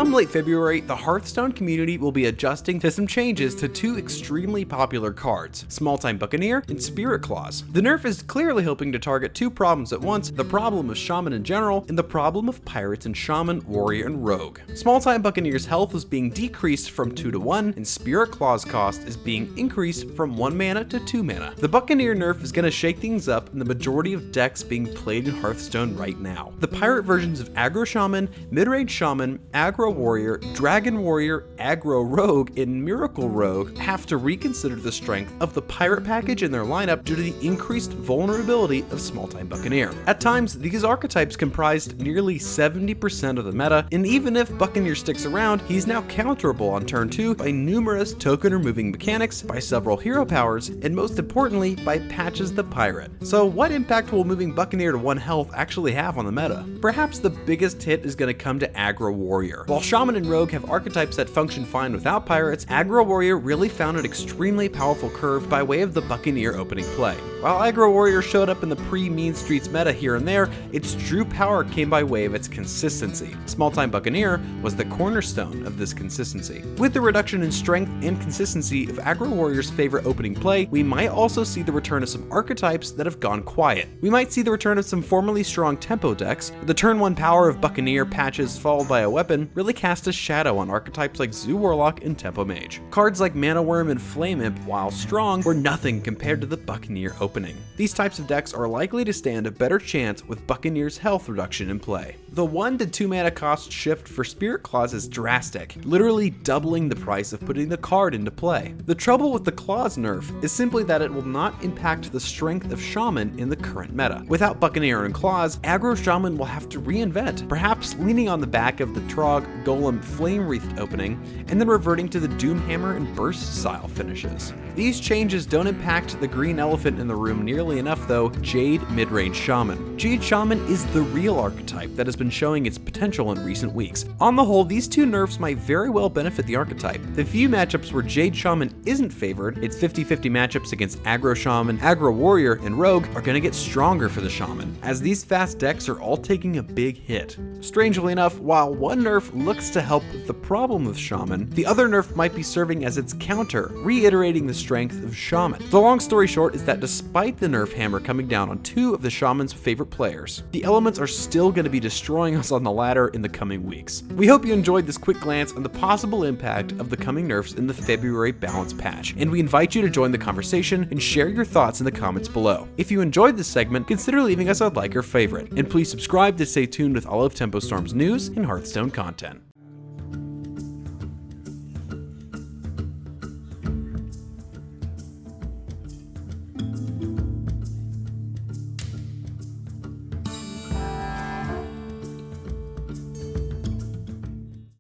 Come late February, the Hearthstone community will be adjusting to some changes to two extremely popular cards, Small Time Buccaneer and Spirit Claws. The nerf is clearly hoping to target two problems at once, the problem of Shaman in general, and the problem of pirates and Shaman, Warrior, and Rogue. Small Time Buccaneer's health is being decreased from 2 to 1, and Spirit Claw's cost is being increased from 1 mana to 2 mana. The Buccaneer nerf is going to shake things up in the majority of decks being played in Hearthstone right now. The pirate versions of Aggro Shaman, Midrange Shaman, Aggro Warrior, Dragon Warrior, Aggro Rogue, and Miracle Rogue have to reconsider the strength of the pirate package in their lineup due to the increased vulnerability of Small Time Buccaneer. At times, these archetypes comprised nearly 70% of the meta, and even if Buccaneer sticks around, he's now counterable on turn 2 by numerous token removing mechanics, by several hero powers, and most importantly, by Patches the Pirate. So what impact will moving Buccaneer to 1 health actually have on the meta? Perhaps the biggest hit is going to come to Aggro Warrior. While Shaman and Rogue have archetypes that function fine without pirates, Aggro Warrior really found an extremely powerful curve by way of the Buccaneer opening play. While Aggro Warrior showed up in the pre-Mean Streets meta here and there, its true power came by way of its consistency. Small Time Buccaneer was the cornerstone of this consistency. With the reduction in strength and consistency of Aggro Warrior's favorite opening play, we might also see the return of some archetypes that have gone quiet. We might see the return of some formerly strong tempo decks. The turn 1 power of Buccaneer Patches followed by a weapon really cast a shadow on archetypes like Zoo Warlock and Tempo Mage. Cards like Mana Worm and Flame Imp, while strong, were nothing compared to the Buccaneer opening. These types of decks are likely to stand a better chance with Buccaneer's health reduction in play. The 1 to 2 mana cost shift for Spirit Claws is drastic, literally doubling the price of putting the card into play. The trouble with the Claws nerf is simply that it will not impact the strength of Shaman in the current meta. Without Buccaneer and Claws, Aggro Shaman will have to reinvent, perhaps leaning on the back of the Trog Golem Flame Wreathed opening, and then reverting to the Doomhammer and Burst style finishes. These changes don't impact the green elephant in the room nearly enough though, Jade Midrange Shaman. Jade Shaman is the real archetype that has been showing its potential in recent weeks. On the whole, these two nerfs might very well benefit the archetype. The few matchups where Jade Shaman isn't favored, its 50-50 matchups against Aggro Shaman, Aggro Warrior, and Rogue are going to get stronger for the Shaman, as these fast decks are all taking a big hit. Strangely enough, while one nerf looks to help with the problem of Shaman, the other nerf might be serving as its counter, reiterating the strength of Shaman. The long story short is that despite the nerf hammer coming down on 2 of the Shaman's favorite players, the elements are still going to be destroying us on the ladder in the coming weeks. We hope you enjoyed this quick glance on the possible impact of the coming nerfs in the February balance patch, and we invite you to join the conversation and share your thoughts in the comments below. If you enjoyed this segment, consider leaving us a like or favorite, and please subscribe to stay tuned with all of Tempo Storm's news and Hearthstone content.